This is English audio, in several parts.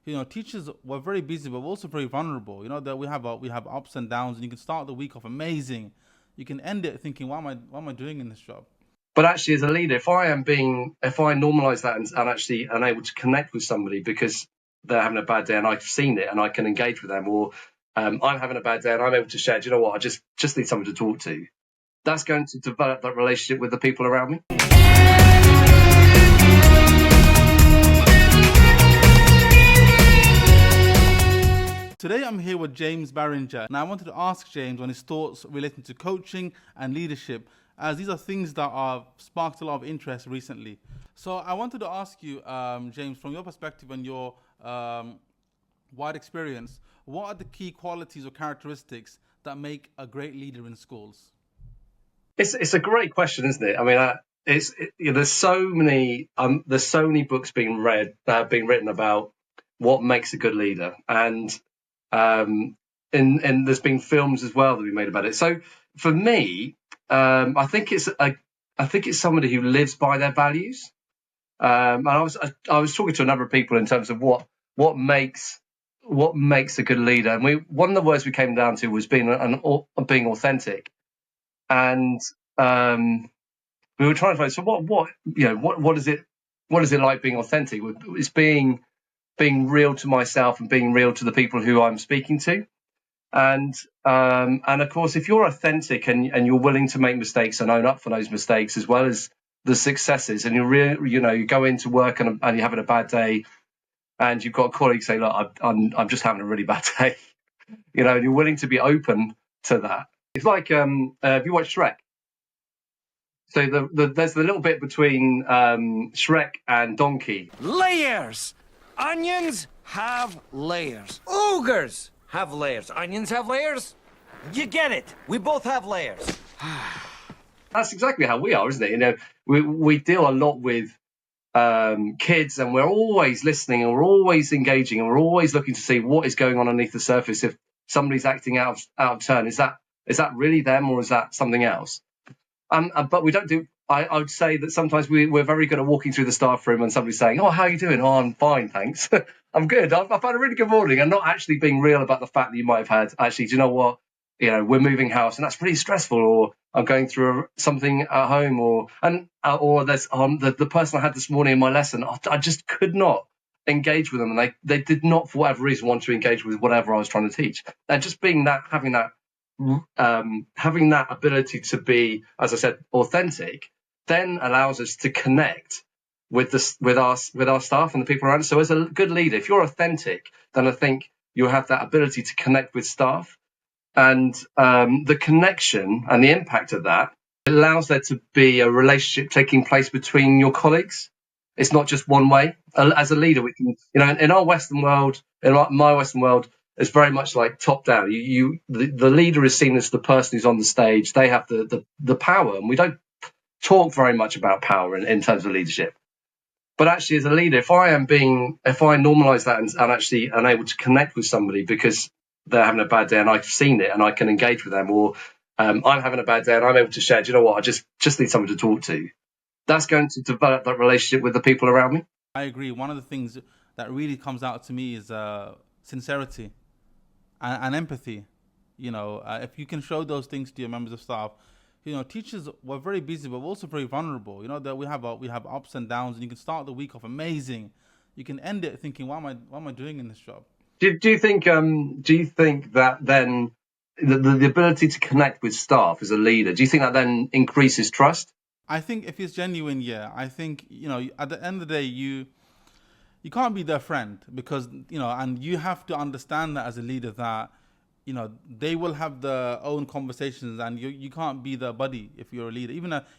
Teachers were very busy, but we're also very vulnerable. That we have ups and downs, and you can start the week off amazing. You can end it thinking, why am I doing in this job? But actually, as a leader, if I normalize that and actually am able to connect with somebody because they're having a bad day and I've seen it and I can engage with them, or I'm having a bad day and I'm able to share, do you know what? I just need someone to talk to. That's going to develop that relationship with the people around me. Today I'm here with James Barringer. Now I wanted to ask James on his thoughts relating to coaching and leadership, as these are things that have sparked a lot of interest recently. So I wanted to ask you, James, from your perspective and your wide experience, what are the key qualities or characteristics that make a great leader in schools? It's a great question, isn't it? I mean, there's so many books being written about what makes a good leader, and there's been films as well that we made about it. So for me, I think it's somebody who lives by their values. And I was talking to a number of people in terms of what makes a good leader, and one of the words we came down to was being authentic. And we were trying to find, so what is it like being authentic? It's being real to myself and being real to the people who I'm speaking to. And of course, if you're authentic and you're willing to make mistakes and own up for those mistakes as well as the successes, and you go into work and you're having a bad day, and you've got a colleague say, "Look, I'm just having a really bad day," and you're willing to be open to that. It's like if you watch Shrek. So there's the little bit between Shrek and Donkey. Layers! Onions have layers. Ogres have layers. Onions have layers. You get it. We both have layers. That's exactly how we are, isn't it? We deal a lot with kids, and we're always listening, and we're always engaging, and we're always looking to see what is going on underneath the surface. If somebody's acting out of turn, is that really them, or is that something else? But we don't do. I would say that sometimes we're very good at walking through the staff room and somebody's saying, "Oh, how are you doing?" "Oh, I'm fine, thanks." "I'm good. I've had a really good morning," and not actually being real about the fact that you might have had. Actually, do you know what? We're moving house, and that's pretty stressful. Or I'm going through something at home, or there's the person I had this morning in my lesson. I just could not engage with them, and they did not, for whatever reason, want to engage with whatever I was trying to teach. And just being that, having that ability to be, as I said, authentic, then allows us to connect with our staff and the people around us. So as a good leader, if you're authentic, then I think you'll have that ability to connect with staff, and the connection and the impact of that allows there to be a relationship taking place between your colleagues. It's not just one way. As a leader, we can, in our Western world, in my Western world, it's very much like top down. The leader is seen as the person who's on the stage. They have the power, and we don't talk very much about power in terms of leadership. But actually, as a leader, if I normalize that and actually am able to connect with somebody because they're having a bad day and I've seen it and I can engage with them, or I'm having a bad day and I'm able to share, do you know what? I just need someone to talk to. That's going to develop that relationship with the people around me. I agree. One of the things that really comes out to me is sincerity and empathy. If you can show those things to your members of staff, teachers were very busy, but we're also very vulnerable. That we have ups and downs, and you can start the week off amazing. You can end it thinking, why am I doing in this job? Do you think that then the ability to connect with staff as a leader, do you think that then increases trust? I think if it's genuine, yeah. I think, at the end of the day, you can't be their friend because, and you have to understand that as a leader that, they will have their own conversations, and you can't be their buddy if you're a leader.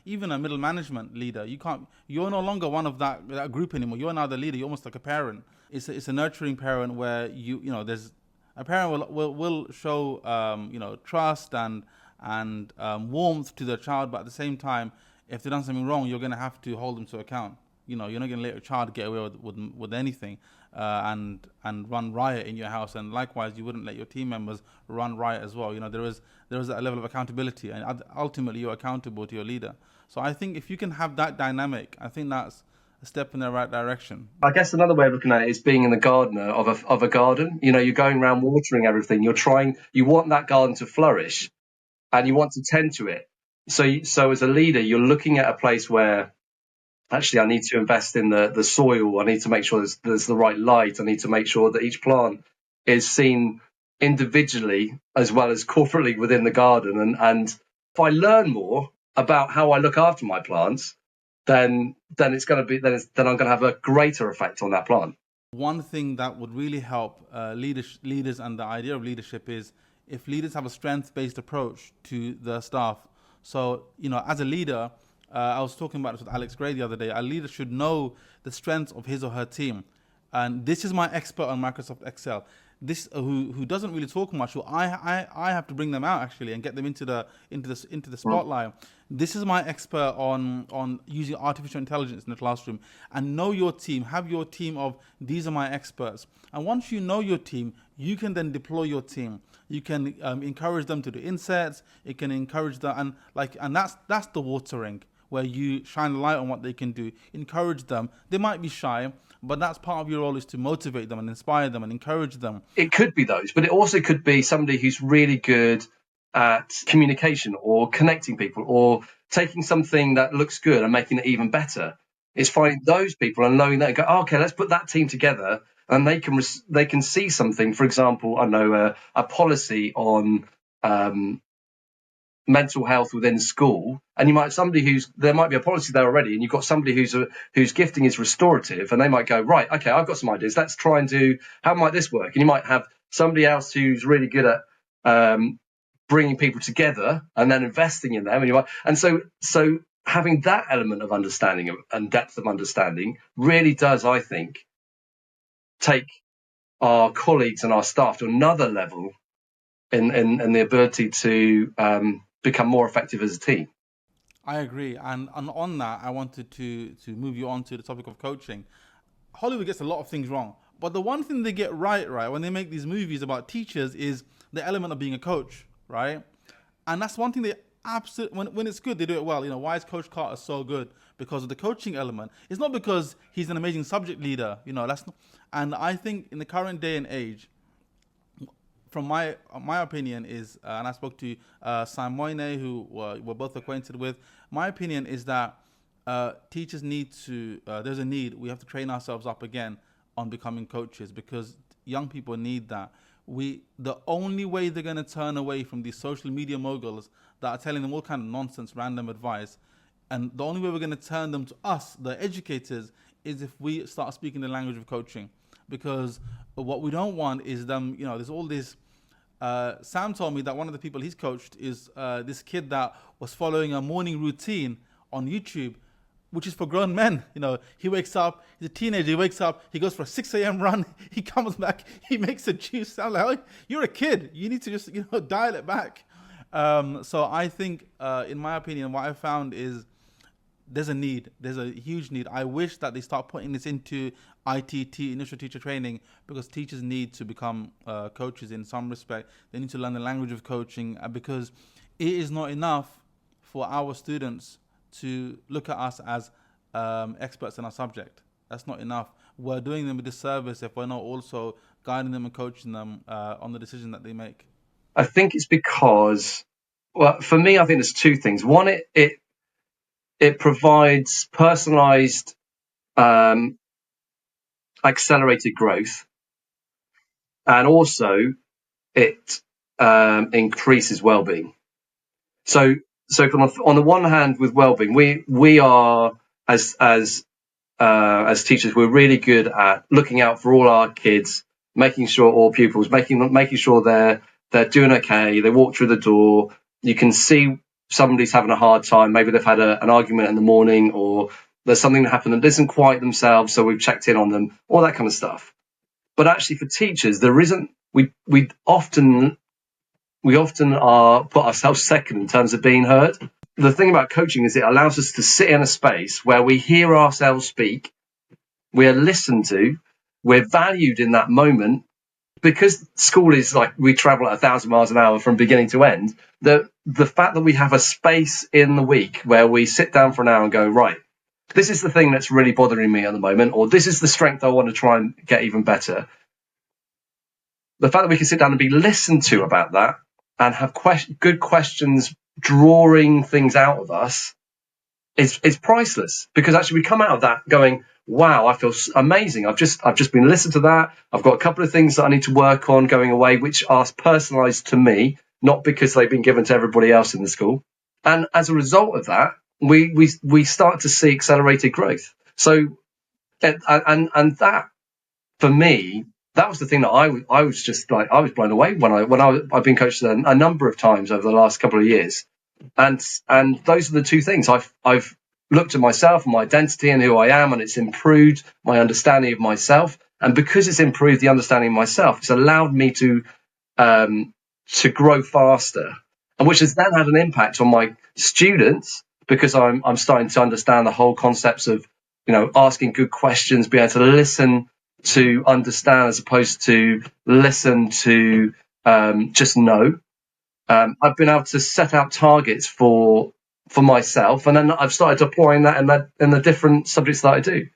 Even a middle management leader, you're no longer one of that group anymore. You're now the leader. You're almost like a parent. It's a nurturing parent where there's a parent will show trust and warmth to their child, but at the same time, if they've done something wrong, you're going to have to hold them to account. You're not going to let your child get away with anything and run riot in your house. And likewise, you wouldn't let your team members run riot as well. There is a level of accountability, and ultimately you're accountable to your leader. So I think if you can have that dynamic, I think that's a step in the right direction. I guess another way of looking at it is being in the gardener of a garden. You know, you're going around watering everything. You want that garden to flourish, and you want to tend to it. So as a leader, you're looking at a place where actually I need to invest in the soil. I need to make sure there's the right light. I need to make sure that each plant is seen individually as well as corporately within the garden. And if I learn more about how I look after my plants, then I'm going to have a greater effect on that plant. One thing that would really help leaders and the idea of leadership is if leaders have a strength-based approach to their staff. So, you know, as a leader, I was talking about this with Alex Gray the other day. A leader should know the strengths of his or her team. And this is my expert on Microsoft Excel. This who doesn't really talk much. So I have to bring them out actually and get them into the spotlight. This is my expert on using artificial intelligence in the classroom. And know your team. Have your team of these are my experts. And once you know your team, you can then deploy your team. You can encourage them to do insets. It can encourage them and that's the watering, where you shine a light on what they can do, encourage them. They might be shy, but that's part of your role, is to motivate them and inspire them and encourage them. It could be those, but it also could be somebody who's really good at communication or connecting people or taking something that looks good and making it even better. It's finding those people and knowing that and go, oh, okay, let's put that team together, and they can see something. For example, I know a policy on mental health within school, and there might be a policy there already, and you've got somebody whose gifting is restorative, and they might go, right, okay, I've got some ideas, let's try and do, how might this work? And you might have somebody else who's really good at bringing people together and then investing in them, and so having that element of understanding and depth of understanding really does, I think, take our colleagues and our staff to another level in the ability to become more effective as a team. I agree. And on that, I wanted to move you on to the topic of coaching. Hollywood gets a lot of things wrong, but the one thing they get right when they make these movies about teachers is the element of being a coach, right? And that's one thing they absolutely, when it's good, they do it well. You know, why is Coach Carter so good? Because of the coaching element. It's not because he's an amazing subject leader, you know, and I think in the current day and age, from my opinion is, and I spoke to Sam Moyne, who we're both acquainted with, my opinion is that teachers need to, we have to train ourselves up again on becoming coaches, because young people need that. The only way they're going to turn away from these social media moguls that are telling them all kind of nonsense, random advice, and the only way we're going to turn them to us, the educators, is if we start speaking the language of coaching. Because what we don't want is them, you know, there's all this. Sam told me that one of the people he's coached is this kid that was following a morning routine on YouTube, which is for grown men. You know, he wakes up, he's a teenager, he wakes up, he goes for a 6 a.m. run, he comes back, he makes a juice. I'm like, oh, you're a kid. You need to just, dial it back. So I think, in my opinion, what I found is there's a huge need. I wish that they start putting this into ITT, initial teacher training, because teachers need to become coaches in some respect. They need to learn the language of coaching, because it is not enough for our students to look at us as experts in our subject. That's not enough. We're doing them a disservice if we're not also guiding them and coaching them on the decision that they make. I think it's because, well, for me, I think there's two things. One, it provides personalized, accelerated growth, and also it increases well-being. So on the one hand, with well-being, we are as teachers, we're really good at looking out for all our kids, making sure all pupils, making sure they're doing okay. They walk through the door. You can see somebody's having a hard time. Maybe they've had an argument in the morning, or there's something that happened that isn't quite themselves, so we've checked in on them, all that kind of stuff. But actually, for teachers, there isn't. We often are put ourselves second in terms of being heard. The thing about coaching is it allows us to sit in a space where we hear ourselves speak, we are listened to, we're valued in that moment. Because school is like we travel at 1,000 miles an hour from beginning to end, the fact that we have a space in the week where we sit down for an hour and go, right, this is the thing that's really bothering me at the moment, or this is the strength I want to try and get even better. The fact that we can sit down and be listened to about that and have good questions drawing things out of us is priceless, because actually we come out of that going, wow, I feel amazing. I've just been listened to that. I've got a couple of things that I need to work on going away, which are personalized to me, not because they've been given to everybody else in the school. And as a result of that, we start to see accelerated growth. So, and that for me, that was the thing that I was just like, I was blown away when I've been coached a number of times over the last couple of years. And those are the two things I've looked at myself and my identity and who I am, and it's improved my understanding of myself. And because it's improved the understanding of myself, it's allowed me to grow faster, and which has then had an impact on my students, because I'm starting to understand the whole concepts of, asking good questions, be able to listen to understand as opposed to listen to just know. I've been able to set out targets for myself, and then I've started applying that in the different subjects that I do.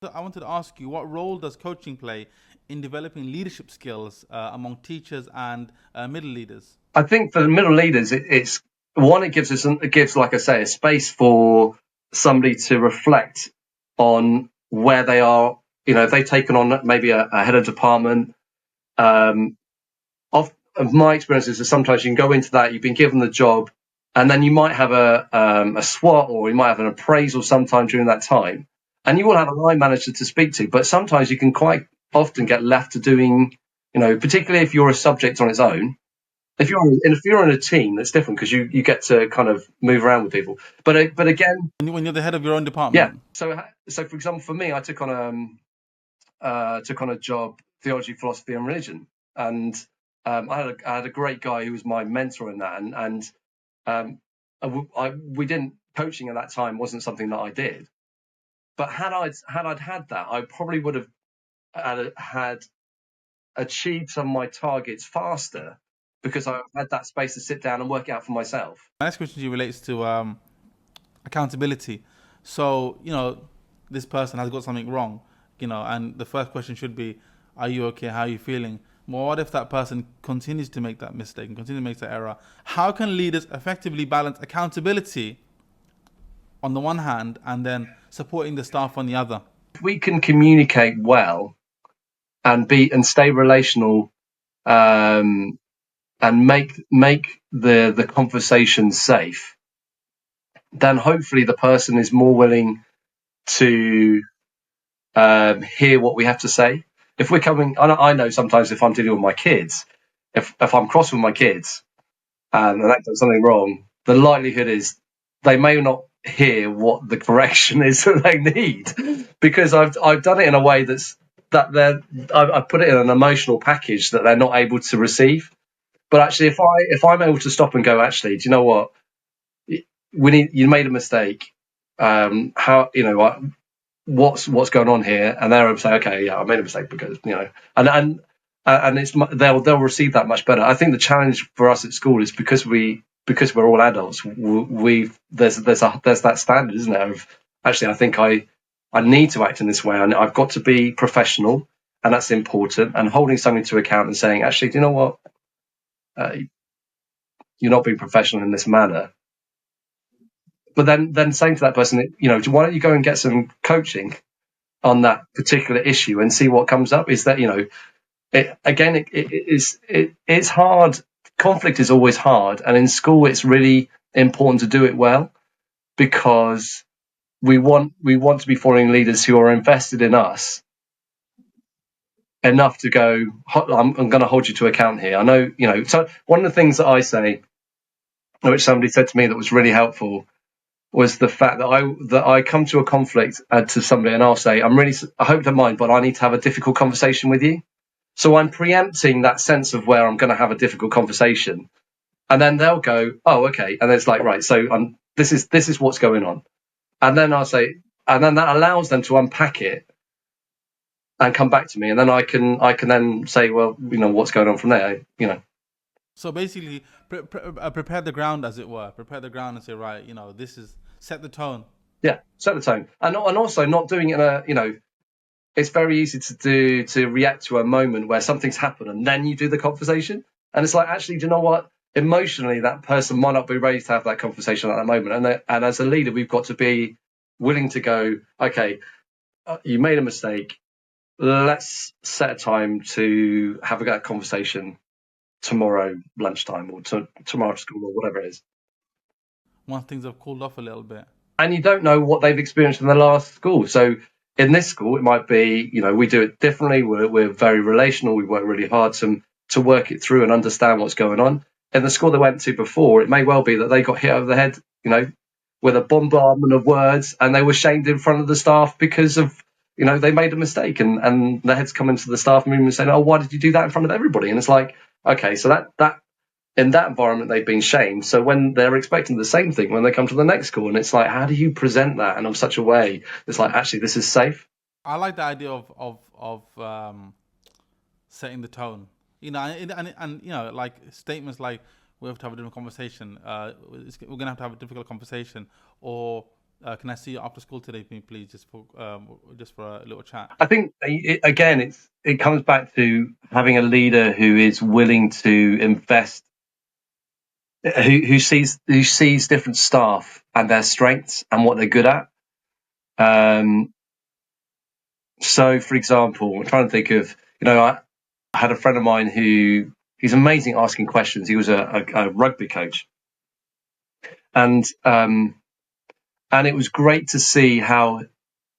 So I wanted to ask you, what role does coaching play in developing leadership skills among teachers and middle leaders? I think for the middle leaders, it gives, like I say, a space for somebody to reflect on where they are. If they've taken on maybe a head of department, of my experiences is sometimes you can go into that, you've been given the job, and then you might have a SWOT, or you might have an appraisal sometime during that time, and you will have a line manager to speak to. But sometimes you can quite often get left to doing, particularly if you're a subject on its own. If you're in a team, that's different, because you get to kind of move around with people. But again, when you're the head of your own department, yeah. So for example, for me, I took on a job, theology, philosophy, and religion, and I had a great guy who was my mentor in that, and coaching at that time wasn't something that I did. But had I had that, I probably would have had achieved some of my targets faster, because I had that space to sit down and work it out for myself. My next question to you relates to accountability. So, this person has got something wrong, and the first question should be, are you okay? How are you feeling? Well, what if that person continues to make that mistake and continue to make that error? How can leaders effectively balance accountability on the one hand and then supporting the staff on the other? If we can communicate well and stay relational, and make the conversation safe, then hopefully the person is more willing to hear what we have to say. If we're coming, I know sometimes if I'm dealing with my kids, if I'm cross with my kids and they've done something wrong, the likelihood is they may not hear what the correction is that they need, because I've done it in a way I've put it in an emotional package that they're not able to receive. But actually, if I'm able to stop and go, actually, do you know what? You made a mistake. What's going on here? And they're able to say, okay, yeah, I made a mistake, because and they'll receive that much better. I think the challenge for us at school is because we're all adults. There's that standard, isn't there? Of actually, I think I need to act in this way, and I've got to be professional, and that's important. And holding something to account and saying, actually, do you know what? You're not being professional in this manner. But then saying to that person, why don't you go and get some coaching on that particular issue and see what comes up? Is that, it's hard. Conflict is always hard. And in school, it's really important to do it well, because we want to be following leaders who are invested in us enough to go, I'm going to hold you to account here. I know, so one of the things that I say, which somebody said to me that was really helpful, was the fact that I come to a conflict to somebody and I'll say, I hope you don't mind, but I need to have a difficult conversation with you. So I'm preempting that sense of where I'm going to have a difficult conversation, and then they'll go, oh, okay. And it's like, right. So this is what's going on. And then I'll say, and then that allows them to unpack it and come back to me. And then I can then say, well, what's going on from there, So basically, prepare the ground, as it were. Prepare the ground and say, right, this is set the tone. Yeah, set the tone, and also not doing it in a, it's very easy to react to a moment where something's happened and then you do the conversation, and it's like, actually, do you know what? Emotionally, that person might not be ready to have that conversation at that moment, and as a leader, we've got to be willing to go, okay, you made a mistake. Let's set a time to have a conversation tomorrow lunchtime or tomorrow at school or whatever it is. Once things have cooled off a little bit. And you don't know what they've experienced in the last school. So in this school, it might be, we do it differently. We're very relational. We work really hard to work it through and understand what's going on. In the school they went to before, it may well be that they got hit over the head, with a bombardment of words, and they were shamed in front of the staff because of, they made a mistake, and the heads come into the staff room and saying, "Oh, why did you do that in front of everybody?" And it's like, okay, so that in that environment they've been shamed. So when they're expecting the same thing when they come to the next school, and it's like, how do you present that in such a way that's like, actually, this is safe? I like the idea of setting the tone. And like statements like, we have to have a different conversation. We're gonna have to have a difficult conversation, or can I see you after school today, please, just for a little chat. I think it comes back to having a leader who is willing to invest, who sees different staff and their strengths and what they're good at. So, for example, I'm trying to think of, I had a friend of mine who he's amazing at asking questions. He was a rugby coach, and it was great to see how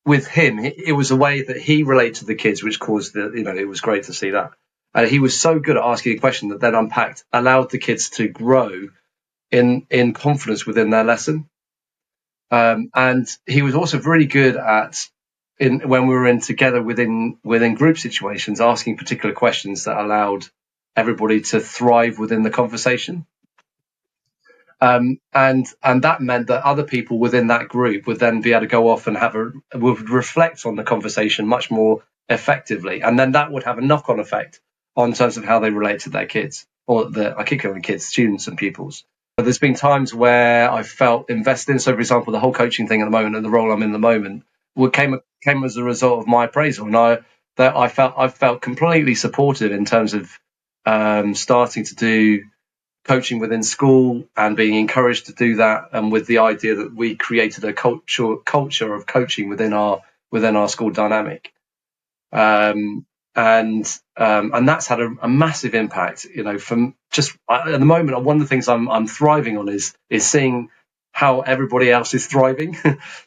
with him it was a way that he related to the kids, which caused it was great to see that. He was so good at asking a question that then allowed the kids to grow in confidence within their lesson. And he was also really good at, when we were in together within group situations, asking particular questions that allowed everybody to thrive within the conversation. And that meant that other people within that group would then be able to go off and would reflect on the conversation much more effectively, and then that would have a knock-on effect on terms of how they relate to their kids, or I keep calling kids, students and pupils. But there's been times where I felt invested in. So, for example, the whole coaching thing at the moment and the role I'm in the moment came as a result of my appraisal, and I felt completely supported in terms of starting to do coaching within school and being encouraged to do that, and with the idea that we created a culture of coaching within our school dynamic, and that's had a massive impact. From just at the moment, one of the things I'm thriving on is seeing how everybody else is thriving.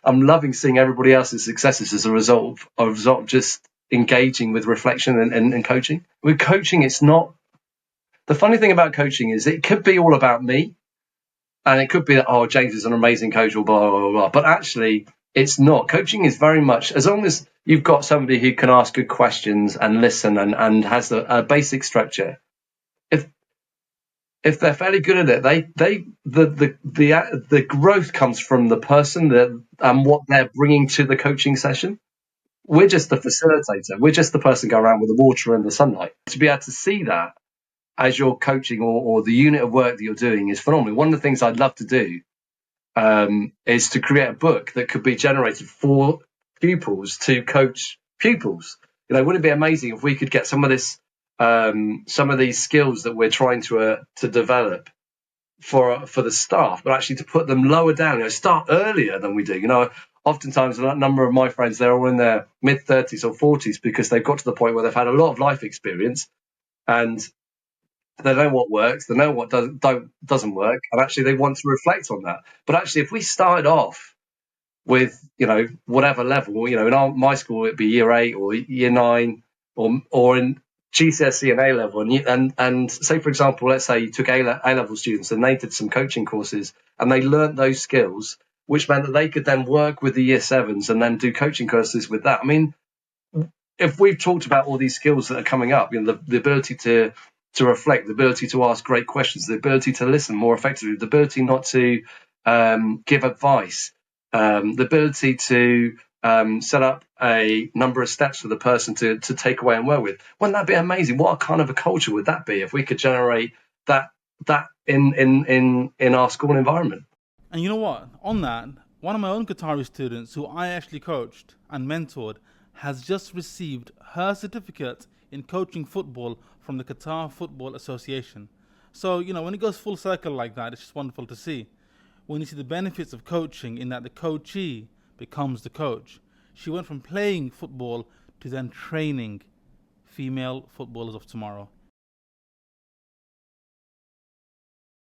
I'm loving seeing everybody else's successes as a result of just engaging with reflection and coaching. With coaching, it's not. The funny thing about coaching is it could be all about me, and it could be that, oh, James is an amazing coach, or blah, blah, blah, blah. But actually, it's not. Coaching is very much, as long as you've got somebody who can ask good questions and listen and has a basic structure. If they're fairly good at it, the growth comes from the person and what they're bringing to the coaching session. We're just the facilitator. We're just the person going around with the water and the sunlight. To be able to see that as you're coaching or the unit of work that you're doing is phenomenal. One of the things I'd love to do is to create a book that could be generated for pupils to coach pupils. Wouldn't it be amazing if we could get some of this, some of these skills that we're trying to develop for the staff, but actually to put them lower down, start earlier than we do. Oftentimes a number of my friends, they're all in their mid 30s or 40s because they've got to the point where they've had a lot of life experience, and they know what works, they know what doesn't work, and actually they want to reflect on that. But actually, if we started off with whatever level, in my school it'd be year 8 or year 9 or in GCSE and A level, and say, for example, let's say you took A level students and they did some coaching courses and they learnt those skills, which meant that they could then work with the year 7s and then do coaching courses with that. I mean, if we've talked about all these skills that are coming up, the ability to reflect, the ability to ask great questions, the ability to listen more effectively, the ability not to give advice, the ability to set up a number of steps for the person to take away and work with. Wouldn't that be amazing? What kind of a culture would that be if we could generate that in our school environment? And you know what? On that, one of my own Qatari students who I actually coached and mentored has just received her certificate in coaching football from the Qatar Football Association. So, when it goes full circle like that, it's just wonderful to see. When you see the benefits of coaching in that the coachee becomes the coach. She went from playing football to then training female footballers of tomorrow.